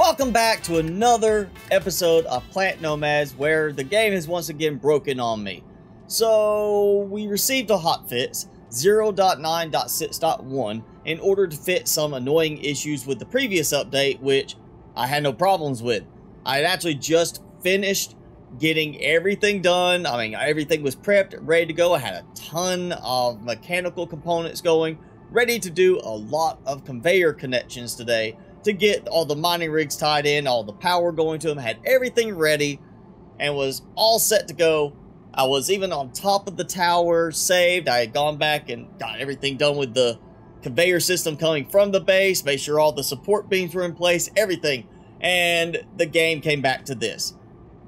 Welcome back to another episode of Planet Nomads, where the game has once again broken on me. So we received a hotfix 0.9.6.1 in order to fix some annoying issues with the previous update, which I had no problems with. I had actually just finished getting everything done. I mean, everything was prepped, ready to go. I had a ton of mechanical components going, ready to do a lot of conveyor connections today to get all the mining rigs tied in, all the power going to them, had everything ready and was all set to go. I was even on top of the tower, saved. I had gone back and got everything done with the conveyor system coming from the base, made sure all the support beams were in place, everything. And the game came back to this.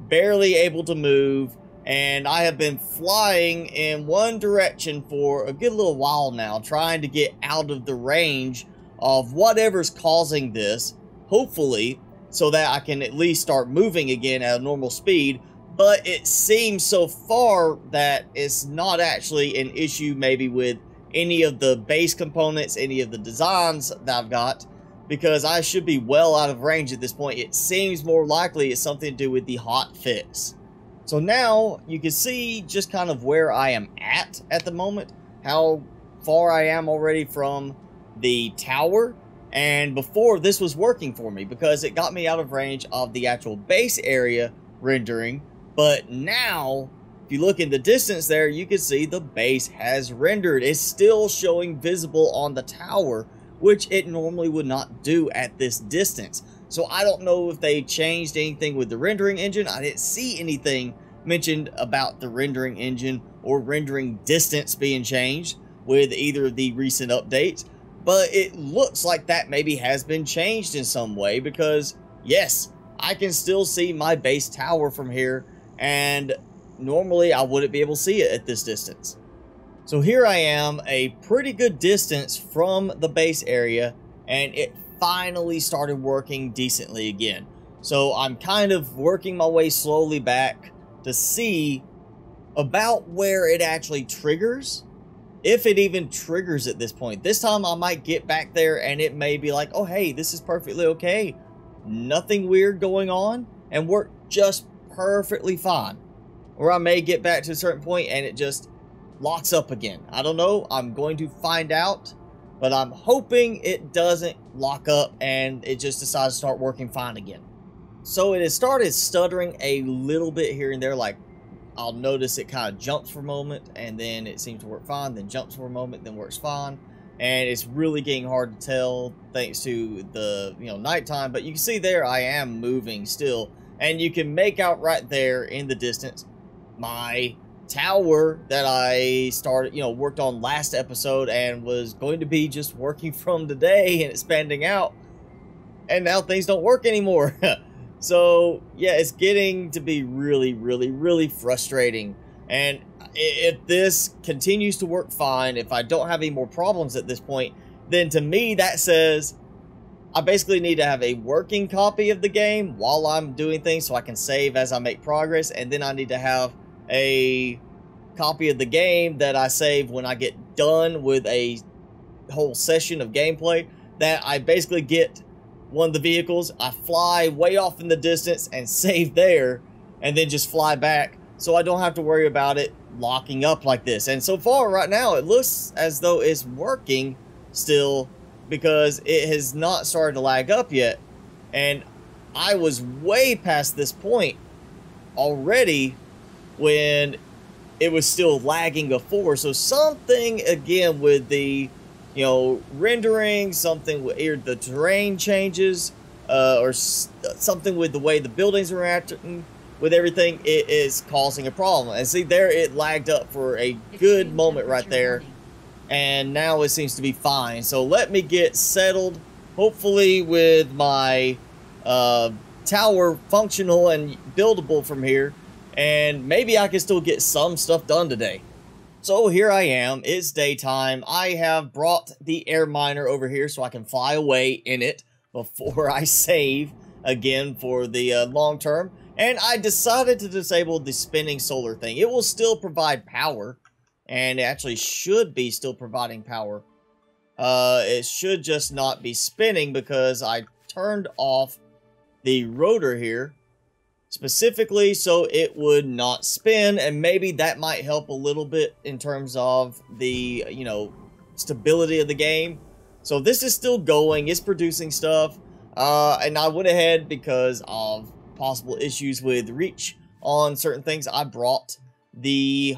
Barely able to move, and I have been flying in one direction for a good little while now, trying to get out of the range of whatever's causing this, hopefully, so that I can at least start moving again at a normal speed. But it seems so far that it's not actually an issue maybe with any of the base components, any of the designs that I've got, because I should be well out of range at this point. It seems more likely it's something to do with the hotfix. So now you can see just kind of where I am at the moment, how far I am already from the tower. And before, this was working for me because it got me out of range of the actual base area rendering. But now, if you look in the distance there, you can see the base has rendered. It's still showing visible on the tower, which it normally would not do at this distance. So I don't know if they changed anything with the rendering engine. I didn't see anything mentioned about the rendering engine or rendering distance being changed with either of the recent updates. But it looks like that maybe has been changed in some way, because yes, I can still see my base tower from here, and normally I wouldn't be able to see it at this distance. So here I am, a pretty good distance from the base area, and it finally started working decently again. So I'm kind of working my way slowly back to see about where it actually triggers, if it even triggers at this point. This time I might get back there and it may be like, oh hey, this is perfectly okay, nothing weird going on, and work just perfectly fine. Or I may get back to a certain point and it just locks up again. I don't know, I'm going to find out, but I'm hoping it doesn't lock up and it just decides to start working fine again. So it has started stuttering a little bit here and there, like I'll notice it kind of jumps for a moment and then it seems to work fine, then jumps for a moment, then works fine. And it's really getting hard to tell thanks to the nighttime. But you can see there I am moving still, and you can make out right there in the distance my tower that I started, worked on last episode and was going to be just working from today and expanding out. And now things don't work anymore. So yeah, it's getting to be really, really, really frustrating. And if this continues to work fine, if I don't have any more problems at this point, then to me that says I basically need to have a working copy of the game while I'm doing things so I can save as I make progress. And then I need to have a copy of the game that I save when I get done with a whole session of gameplay, that I basically get one of the vehicles, I fly way off in the distance and save there, and then just fly back, so I don't have to worry about it locking up like this. And so far right now it looks as though it's working still, because it has not started to lag up yet. And I was way past this point already when it was still lagging before. So something again with the rendering, something with either the terrain changes, or something with the way the buildings are interacting with everything, it is causing a problem. And see there, it lagged up for a good moment right there, and now it seems to be fine. So let me get settled, hopefully with my tower functional and buildable from here, and maybe I can still get some stuff done today. So here I am, it's daytime. I have brought the air miner over here so I can fly away in it before I save again for the long term. And I decided to disable the spinning solar thing. It will still provide power, and it actually should be still providing power. It should just not be spinning because I turned off the rotor here, specifically so it would not spin, and maybe that might help a little bit in terms of the, you know, stability of the game. So this is still going, it's producing stuff, and I went ahead because of possible issues with reach on certain things. I brought the,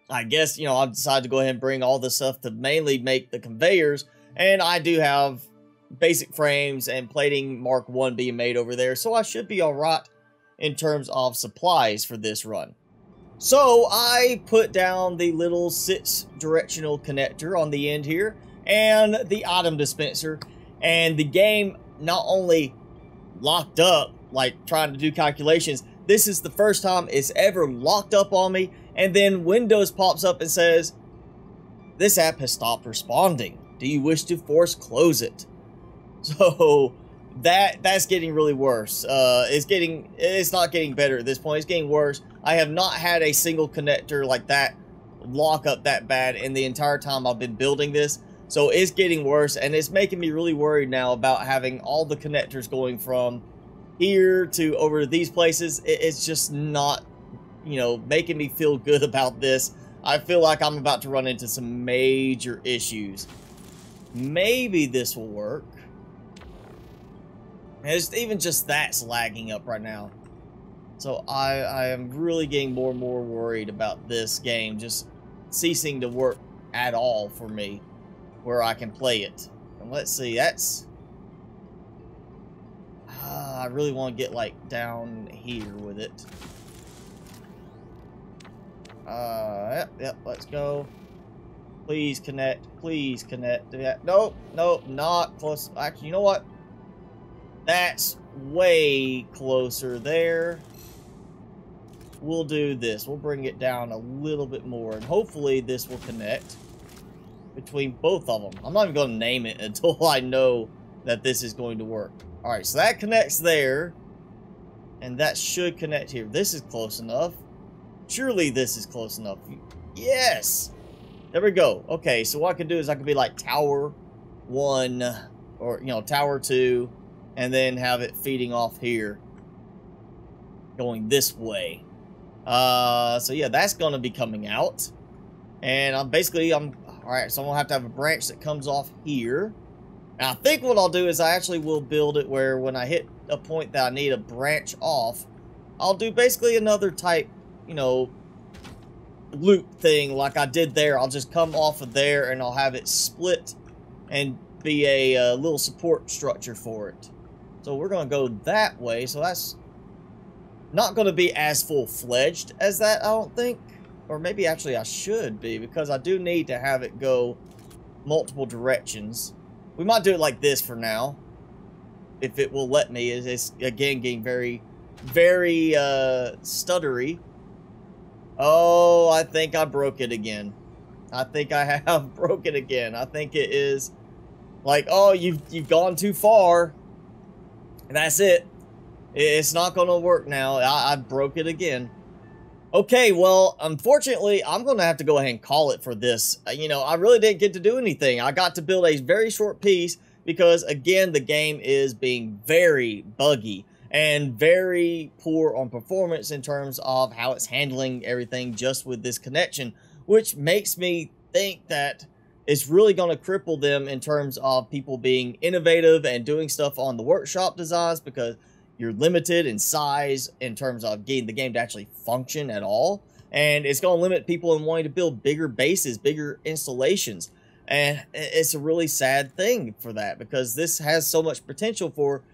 I guess, you know, I've decided to go ahead and bring all this stuff to mainly make the conveyors, and I do have basic frames and plating Mark 1 being made over there, so I should be alright in terms of supplies for this run. So I put down the little 6-directional connector on the end here, and the item dispenser, and the game not only locked up, like trying to do calculations, this is the first time it's ever locked up on me, and then Windows pops up and says, "This app has stopped responding. Do you wish to force close it?" So that's getting really worse. It's not getting better at this point. It's getting worse. I have not had a single connector like that lock up that bad in the entire time I've been building this. So it's getting worse, and it's making me really worried now about having all the connectors going from here to over to these places. It's just not, you know, making me feel good about this. I feel like I'm about to run into some major issues. Maybe this will work. And even just that's lagging up right now. So I am really getting more and more worried about this game just ceasing to work at all for me, where I can play it. And let's see, that's... I really want to get, like, down here with it. Yep, let's go. Please connect, please connect. Nope, not close. Actually, you know what? That's way closer there. We'll do this. We'll bring it down a little bit more, and hopefully this will connect between both of them. I'm not even going to name it until I know that this is going to work. Alright, so that connects there, and that should connect here. This is close enough. Surely this is close enough. Yes! There we go. Okay, so what I can do is I can be like Tower 1, or, you know, Tower 2, and then have it feeding off here, going this way. So yeah, that's going to be coming out. And I'm alright, so I'm going to have a branch that comes off here. And I think what I'll do is I actually will build it where when I hit a point that I need a branch off, I'll do basically another type, you know, loop thing like I did there. I'll just come off of there and I'll have it split and be a little support structure for it. So we're going to go that way. So that's not going to be as full-fledged as that, I don't think. Or maybe actually I should be, because I do need to have it go multiple directions. We might do it like this for now, if it will let me. It's again getting very, very stuttery. Oh, I think I broke it again. I think I have broke it again. I think it is like, oh, you've gone too far. And that's it. It's not going to work now. I broke it again. Okay, well, unfortunately, I'm going to have to go ahead and call it for this. You know, I really didn't get to do anything. I got to build a very short piece because, again, the game is being very buggy and very poor on performance in terms of how it's handling everything just with this connection, which makes me think that it's really going to cripple them in terms of people being innovative and doing stuff on the workshop designs, because you're limited in size in terms of getting the game to actually function at all. And it's going to limit people in wanting to build bigger bases, bigger installations. And it's a really sad thing for that, because this has so much potential for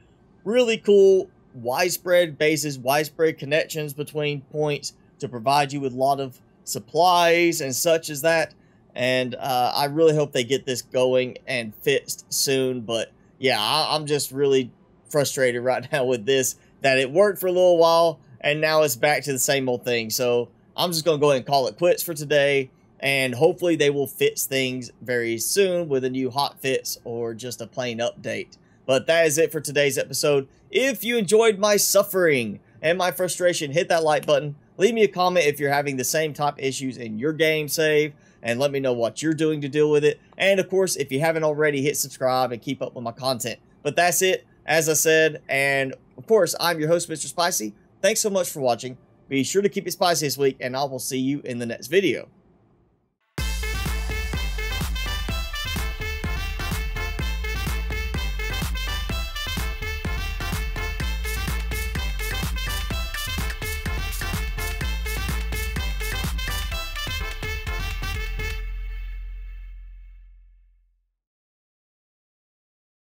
really cool widespread bases, widespread connections between points to provide you with a lot of supplies and such as that. And I really hope they get this going and fixed soon. But yeah, I'm just really frustrated right now with this, that it worked for a little while and now it's back to the same old thing. So I'm just going to go ahead and call it quits for today, and hopefully they will fix things very soon with a new hotfix or just a plain update. But that is it for today's episode. If you enjoyed my suffering and my frustration, hit that like button. Leave me a comment if you're having the same type issues in your game save, and let me know what you're doing to deal with it. And of course, if you haven't already, hit subscribe and keep up with my content. But that's it. as I said. And of course, I'm your host, Mr. Spicy. Thanks so much for watching. Be sure to keep it spicy this week, and I will see you in the next video.